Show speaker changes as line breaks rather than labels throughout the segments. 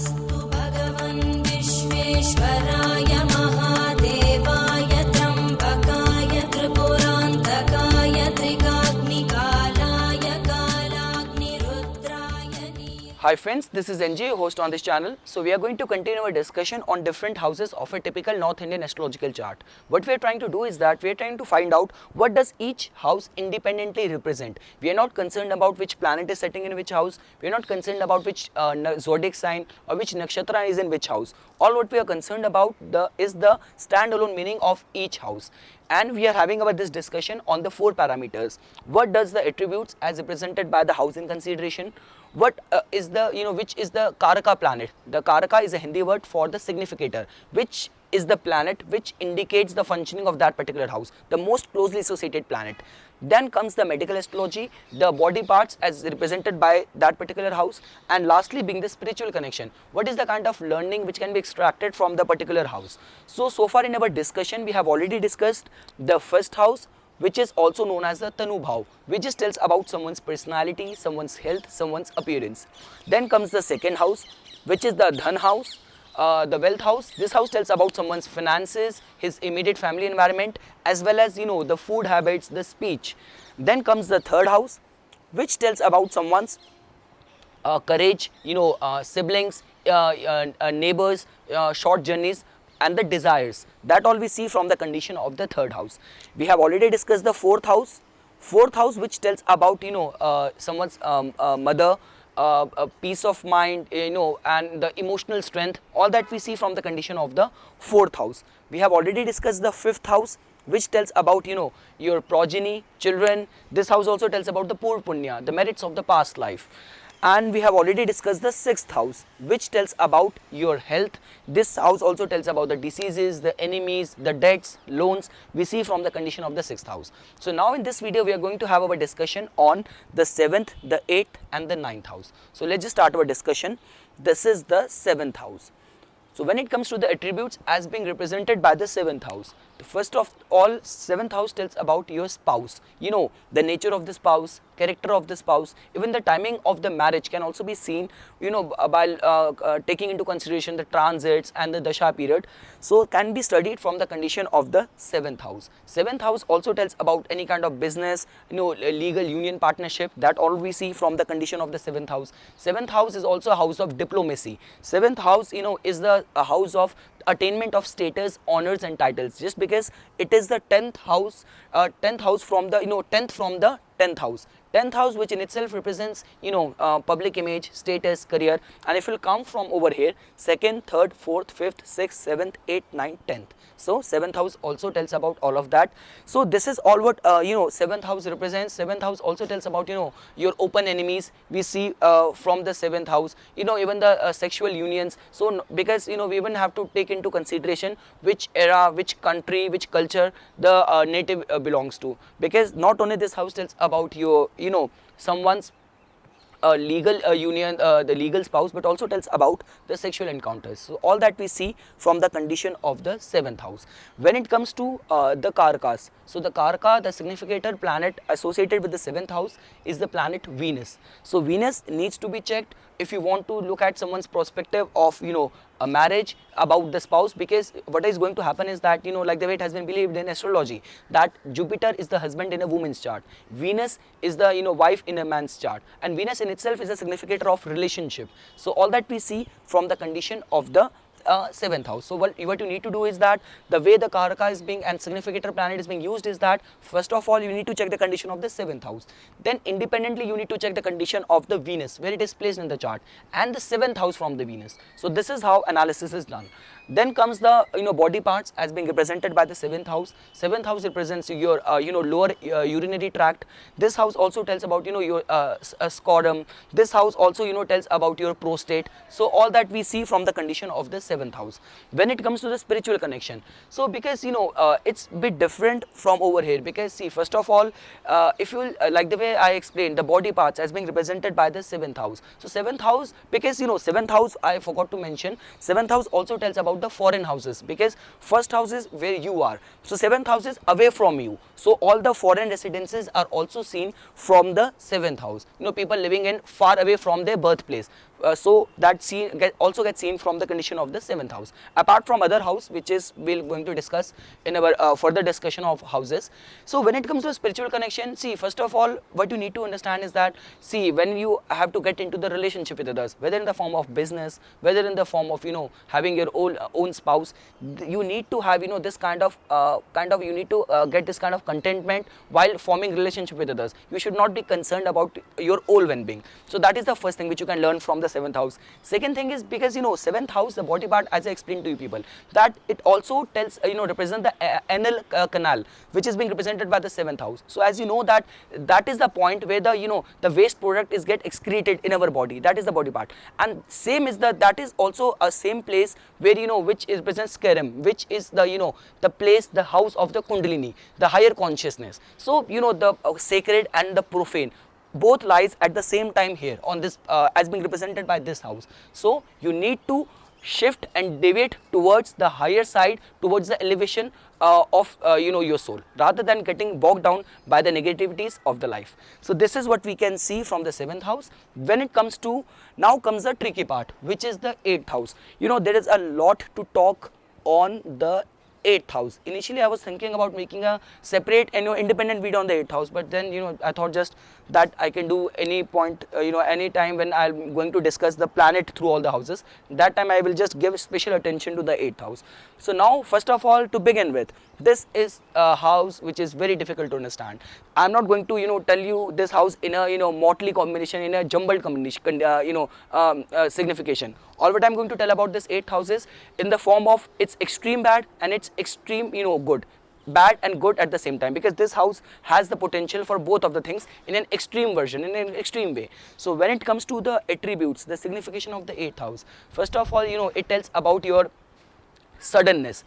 नमोऽस्तु भगवन् विश्वेश्वराय महादेवाय त्र्यम्बकाय त्रिपुरान्तकाय त्रिकाग्निकालाय कालाग्निरुद्राय
Hi friends, this is NJ, host on this channel. So we are going to continue our discussion on different houses of a typical North Indian astrological chart. What we are trying to do is that we are trying to find out what does each house independently represent. We are not concerned about which planet is setting in which house. We are not concerned about which zodiac sign or which nakshatra is in which house. All what we are concerned about is the standalone meaning of each house. And we are having about this discussion on the 4 parameters. What does the attributes as represented by the house in consideration? What is the, which is the Karaka planet? The Karaka is a Hindi word for the significator, which is the planet which indicates the functioning of that particular house, the most closely associated planet. Then comes the medical astrology, the body parts as represented by that particular house, and lastly being the spiritual connection. What is the kind of learning which can be extracted from the particular house? So far in our discussion, we have already discussed the first house, which is also known as the Tanu Bhav, which just tells about someone's personality, someone's health, someone's appearance. Then comes the second house, which is the Dhan house, the wealth house. This house tells about someone's finances, his immediate family environment, as well as the food habits, the speech. Then comes the third house, which tells about someone's courage, siblings, neighbors, short journeys, and the desires. That all we see from the condition of the third house. We have already discussed the fourth house. Fourth house, which tells about someone's mother, peace of mind, and the emotional strength. All that we see from the condition of the fourth house. We have already discussed the fifth house, which tells about your progeny, children. This house also tells about the poor punya, the merits of the past life. And we have already discussed the sixth house, which tells about your health. This house also tells about the diseases, the enemies, the debts, loans we see from the condition of the sixth house. So now in this video we are going to have our discussion on the seventh, the eighth and the ninth house. So let's just start our discussion. This is the seventh house. So when it comes to the attributes as being represented by the seventh house, first of all, seventh house tells about your spouse. The nature of the spouse, character of the spouse, even the timing of the marriage can also be seen, by taking into consideration the transits and the dasha period. So can be studied from the condition of the seventh house. Seventh house also tells about any kind of business, legal union partnership. That all we see from the condition of the seventh house. Seventh house is also a house of diplomacy. Seventh house, is the house of attainment of status, honors and titles, just because it is the 10th house, 10th house from the 10th from the 10th house. 10th house, which in itself represents public image, status, career, and if you come from over here, 2nd, 3rd, 4th, 5th, 6th, 7th, 8th, 9th, 10th. So 7th house also tells about all of that. So this is all what 7th house represents. 7th house also tells about your open enemies we see from the 7th house, even the sexual unions. So because we even have to take into consideration which era, which country, which culture the native belongs to, because not only this house tells about your someone's legal union, the legal spouse, but also tells about the sexual encounters. So all that we see from the condition of the 7th house. When it comes to the Karakas, so the Karaka, the significator planet associated with the 7th house is the planet Venus. So Venus needs to be checked if you want to look at someone's perspective of a marriage, about the spouse, because what is going to happen is that like the way it has been believed in astrology, that Jupiter is the husband in a woman's chart, Venus is the wife in a man's chart, and Venus in itself is a significator of relationship. So all that we see from the condition of the 7th house. So what you need to do is that the way the Karaka is being and significator planet is being used is that first of all you need to check the condition of the 7th house. Then independently you need to check the condition of the Venus, where it is placed in the chart, and the 7th house from the Venus. So this is how analysis is done. Then comes the body parts as being represented by the 7th house. 7th house represents your lower urinary tract. This house also tells about your scrotum. This house also tells about your prostate. So all that we see from the condition of the 7th house. When it comes to the spiritual connection, so because it's a bit different from over here, because see, first of all, if you like the way I explained the body parts as being represented by the 7th house. So 7th house, because 7th house, I forgot to mention, 7th house also tells about the foreign houses, because first house is where you are, so 7th house is away from you, so all the foreign residences are also seen from the 7th house. People living in far away from their birthplace. so that also gets seen from the condition of the 7th house, apart from other house, which is we're going to discuss in our further discussion of houses. So when it comes to spiritual connection, see, first of all, what you need to understand is that, see, when you have to get into the relationship with others, whether in the form of business, whether in the form of having your own spouse, you need to have this kind of you need to get this kind of contentment while forming relationship with others. You should not be concerned about your own well-being. So that is the first thing which you can learn from the 7th house. Second thing is, because 7th house, the body part, as I explained to you people, that it also tells represent the anal canal, which is being represented by the 7th house. So as you know that is the point where the waste product is get excreted in our body. That is the body part. And same is that is also a same place where which is represents Skaram, which is the place, the house of the Kundalini, the higher consciousness. So the sacred and the profane both lies at the same time here on this as being represented by this house. So you need to shift and deviate towards the higher side, towards the elevation of your soul, rather than getting bogged down by the negativities of the life. So this is what we can see from the 7th house. When it comes to, now comes the tricky part, which is the 8th house. There is a lot to talk on the 8th house. Initially I was thinking about making a separate independent video on the 8th house, but then I thought just that I can do any point any time when I'm going to discuss the planet through all the houses. That time I will just give special attention to the 8th house. So now, first of all, to begin with, this is a house which is very difficult to understand. I'm not going to tell you this house in a motley combination, in a jumbled combination signification. All what I'm going to tell about this 8th house is in the form of its extreme bad and its extreme good. Bad and good at the same time, because this house has the potential for both of the things in an extreme version, in an extreme way. So when it comes to the attributes, the signification of the 8th house, first of all, it tells about your suddenness,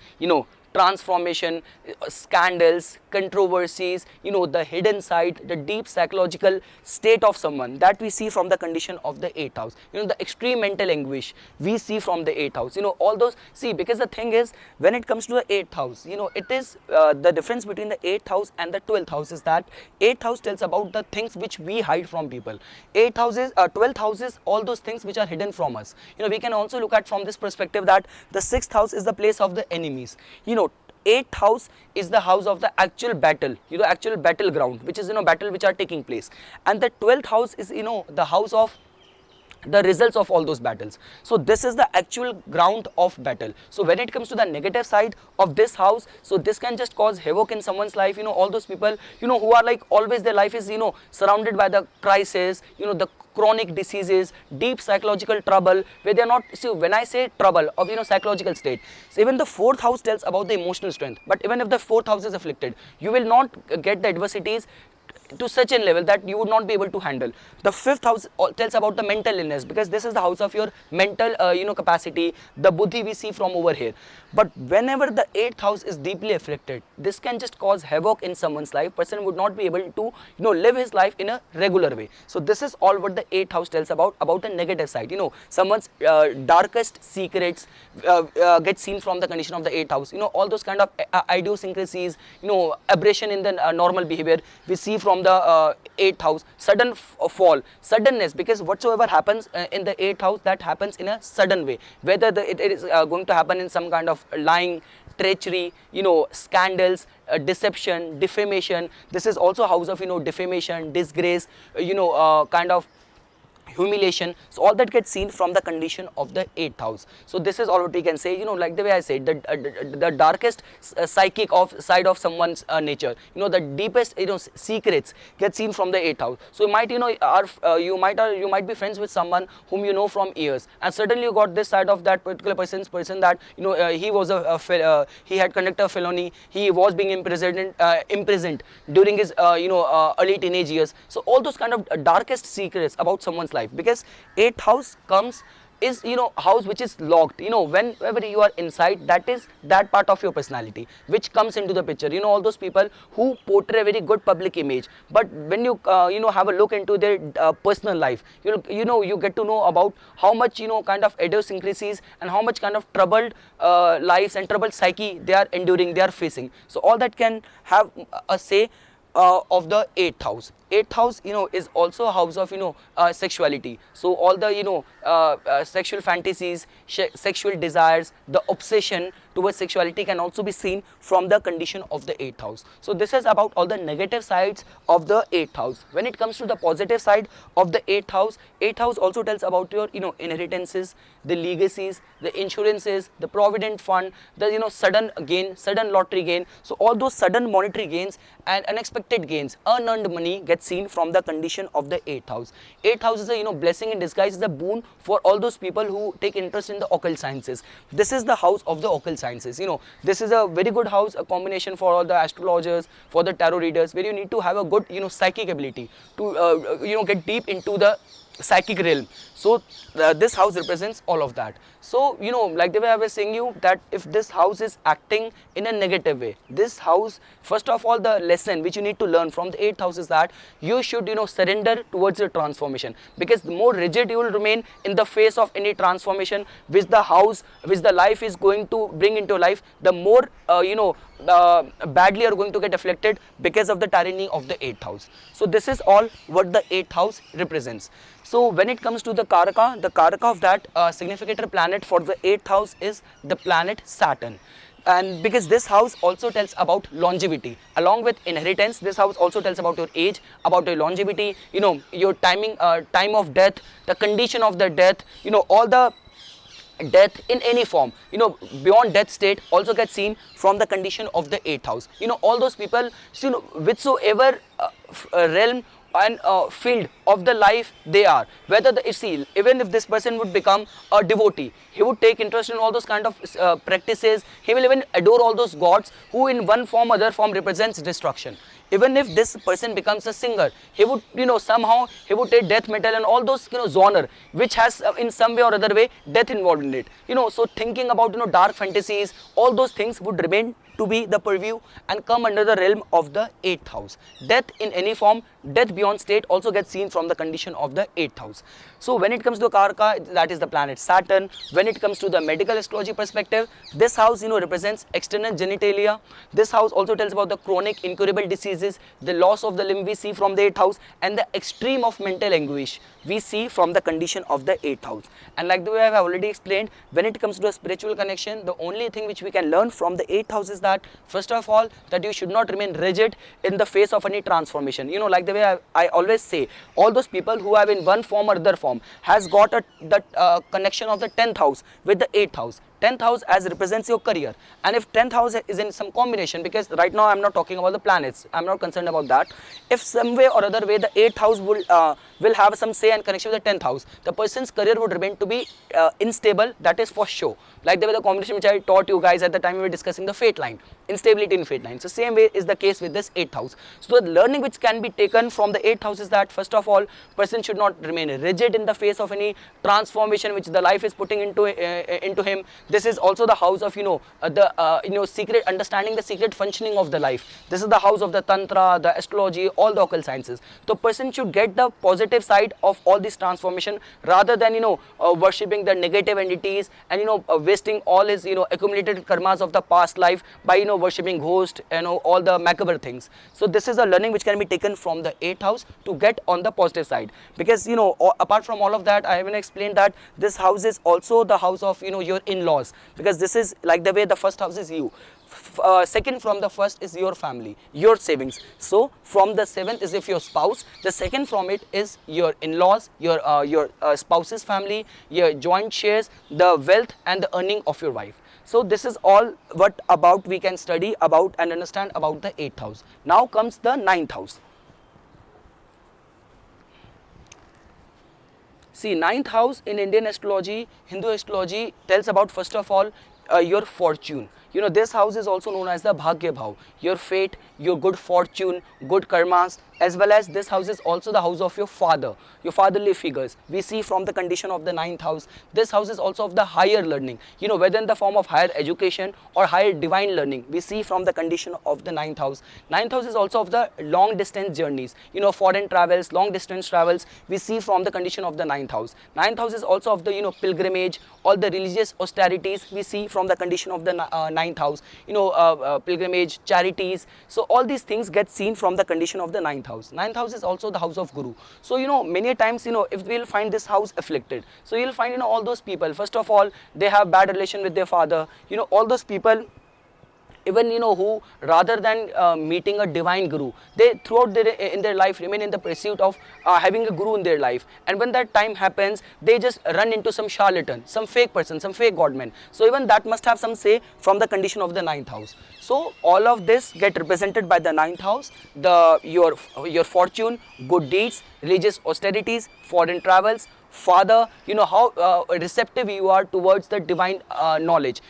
transformation, scandals, controversies, the hidden side, the deep psychological state of someone that we see from the condition of the 8th house. The extreme mental anguish we see from the 8th house. All those, see, because the thing is, when it comes to the 8th house, it is the difference between the 8th house and the 12th house is that 8th house tells about the things which we hide from people. 8th houses, 12th houses, all those things which are hidden from us. We can also look at from this perspective that the 6th house is the place of the enemies. 8th house is the house of the actual battle, actual battleground, which is battle which are taking place, and the 12th house is the house of the results of all those battles. So this is the actual ground of battle. So when it comes to the negative side of this house, so this can just cause havoc in someone's life. All those people who are like always their life is surrounded by the crisis, the chronic diseases, deep psychological trouble, where they are not, see, when I say trouble of psychological state, so even the 4th house tells about the emotional strength, but even if the 4th house is afflicted, you will not get the adversities to such a level that you would not be able to handle. The 5th house tells about the mental illness, because this is the house of your mental capacity, the buddhi we see from over here. But whenever the 8th house is deeply afflicted, this can just cause havoc in someone's life. Person would not be able to live his life in a regular way. So this is all what the 8th house tells about the negative side. Someone's darkest secrets get seen from the condition of the 8th house. All those kind of idiosyncrasies, aberration in the normal behavior we see from the 8th house. Sudden fall, suddenness, because whatsoever happens in the 8th house, that happens in a sudden way, whether it is going to happen in some kind of lying, treachery, scandals, deception, defamation. This is also house of defamation, disgrace, kind of humiliation. So all that gets seen from the condition of the 8th house. So this is all what we can say, like the way I said, the darkest psychic side of someone's nature, the deepest secrets get seen from the 8th house. So you might you might be friends with someone whom you know from years, and suddenly you got this side of that particular person that he was he had conducted a felony, he was being imprisoned during his early teenage years. So all those kind of darkest secrets about someone's life, because 8th house is house which is locked. Whenever you are inside, that is that part of your personality which comes into the picture. All those people who portray a very good public image, but when you have a look into their personal life, you get to know about how much kind of idiosyncrasies and how much kind of troubled lives and troubled psyche they are enduring, they are facing. So all that can have a say of the 8th house. eighth house, is also a house of, sexuality. So all the, sexual fantasies, sexual desires, the obsession towards sexuality can also be seen from the condition of the eighth house. So this is about all the negative sides of the eighth house. When it comes to the positive side of the eighth house also tells about your, inheritances, the legacies, the insurances, the provident fund, the, sudden gain, sudden lottery gain. So all those sudden monetary gains and unexpected gains, unearned money gets seen from the condition of the eighth house. Eighth house is a, blessing in disguise, is a boon for all those people who take interest in the occult sciences. This is the house of the occult sciences. This is a very good house, a combination for all the astrologers, for the tarot readers, where you need to have a good, psychic ability to, get deep into the psychic realm. So this house represents all of that. So, like the way I was saying you, that if this house is acting in a negative way, this house, first of all, the lesson which you need to learn from the eighth house is that you should, surrender towards your transformation, because the more rigid you will remain in the face of any transformation which the house, which the life is going to bring into life, the more, badly are going to get afflicted because of the tyranny of the eighth house. So this is all what the eighth house represents. So when it comes to the Karaka of that significator planet for the eighth house is the planet Saturn. And because this house also tells about longevity, along with inheritance, this house also tells about your age, about your longevity, your timing, time of death, the condition of the death, all the death in any form, beyond death state also gets seen from the condition of the eighth house. All those people, whichsoever realm and field of the life they are, whether even if this person would become a devotee, he would take interest in all those kind of practices. He will even adore all those gods who in one form or other form represents destruction. Even if this person becomes a singer, he would, somehow he would take death metal and all those, genre which has in some way or other way death involved in it. So thinking about, dark fantasies, all those things would remain to be the purview and come under the realm of the eighth house. Death in any form, death beyond state also gets seen from the condition of the eighth house. So when it comes to Karaka, that is the planet Saturn. When it comes to the medical astrology perspective, this house, represents external genitalia. This house also tells about the chronic incurable diseases, the loss of the limb we see from the eighth house, and the extreme of mental anguish we see from the condition of the eighth house. And like the way I have already explained, when it comes to a spiritual connection, the only thing which we can learn from the eighth house is that, first of all, that you should not remain rigid in the face of any transformation. Like the way I always say, all those people who have in one form or other form has got the connection of the 10th house with the 8th house. 10th house as represents your career, and if 10th house is in some combination, because right now I am not talking about the planets, I am not concerned about that. If some way or other way the 8th house will have some say and connection with the 10th house, the person's career would remain to be unstable, that is for sure. Like the way the combination which I taught you guys at the time we were discussing the fate line, instability in fate line. So same way is the case with this 8th house. So the learning which can be taken from the 8th house is that, first of all, person should not remain rigid in the face of any transformation which the life is putting into him. This is also the house of secret, understanding the secret functioning of the life. This is the house of the tantra, the astrology, all the occult sciences. So person should get the positive side of all this transformation rather than worshipping the negative entities and wasting all his accumulated karmas of the past life by worshipping ghost and all the macabre things. So this is a learning which can be taken from the 8th house to get on the positive side, because apart from all of that, I haven't explained that this house is also the house of your in-laws, because this is like the way the first house is you. Second from the first is your family, your savings. So from the 7th is if your spouse, the second from it is your in-laws, your spouse's family, your joint shares, the wealth and the earning of your wife. So this is all what about we can study about and understand about the 8th house. Now comes the 9th house. See, 9th house in Indian astrology, Hindu astrology tells about, first of all, your fortune. This house is also known as the Bhagya Bhav, your fate, your good fortune, good karmas, as well as this house is also the house of your father, your fatherly figures. We see from the condition of the 9th house. This house is also of the higher learning, whether in the form of higher education or higher divine learning. We see from the condition of the 9th house. 9th house is also of the long distance journeys, foreign travels, long distance travels. We see from the condition of the 9th house. 9th house is also of the pilgrimage, all the religious austerities. We see from the condition of the 9th house, pilgrimage, charities. So all these things get seen from the condition of the 9th house. house. Ninth house is also the house of Guru. So many a times if we'll find this house afflicted, so you'll find all those people, first of all they have bad relation with their father. All those people, even who rather than meeting a divine guru, they throughout in their life remain in the pursuit of having a guru in their life, and when that time happens they just run into some charlatan, some fake person, some fake godman. So even that must have some say from the condition of the ninth house. So all of this get represented by the ninth house, your fortune, good deeds, religious austerities, foreign travels, father, how receptive you are towards the divine knowledge,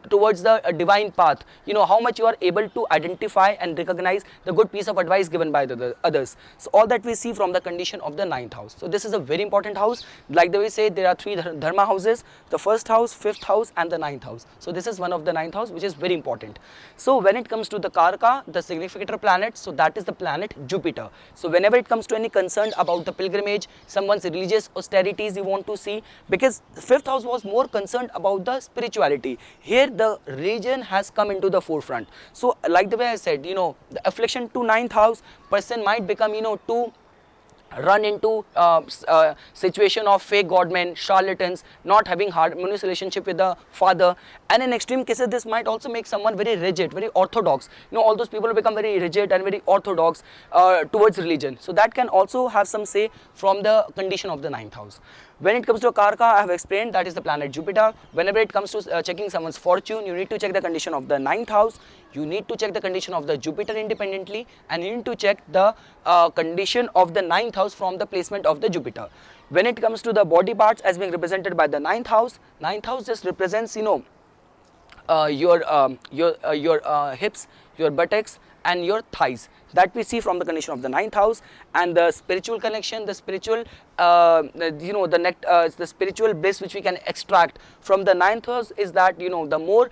towards the divine path, how much you are able to identify and recognize the good piece of advice given by the others. So all that we see from the condition of the ninth house. So this is a very important house. Like the way say, there are three dharma houses: the first house, fifth house and the ninth house. So this is one of the ninth house which is very important. So when it comes to the karaka, the significator planet, so that is the planet Jupiter. So whenever it comes to any concern about the pilgrimage, someone's religious austerity you want to see, because fifth house was more concerned about the spirituality, here the religion has come into the forefront. So like the way I said, the affliction to ninth house, person might become to run into situation of fake godmen, charlatans, not having harmonious relationship with the father, and in extreme cases this might also make someone very rigid, very orthodox. All those people become very rigid and very orthodox towards religion. So that can also have some say from the condition of the ninth house. When it comes to Karka, I have explained that is the planet Jupiter. Whenever it comes to checking someone's fortune, you need to check the condition of the ninth house, you need to check the condition of the Jupiter independently, and you need to check the condition of the ninth house from the placement of the Jupiter. When it comes to the body parts as being represented by the ninth house just represents your hips, your buttocks and your thighs, that we see from the condition of the ninth house. And the spiritual connection, the spiritual the spiritual bliss which we can extract from the ninth house is that the more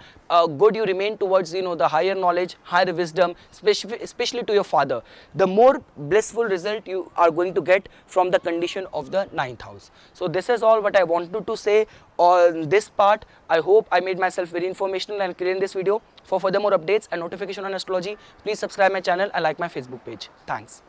good you remain towards the higher knowledge, higher wisdom, especially to your father, the more blissful result you are going to get from the condition of the ninth house. So this is all what I wanted to say on this part. I hope I made myself very informational and clear in this video. For further more updates and notification on astrology, please subscribe my channel and like my Facebook page. Thanks.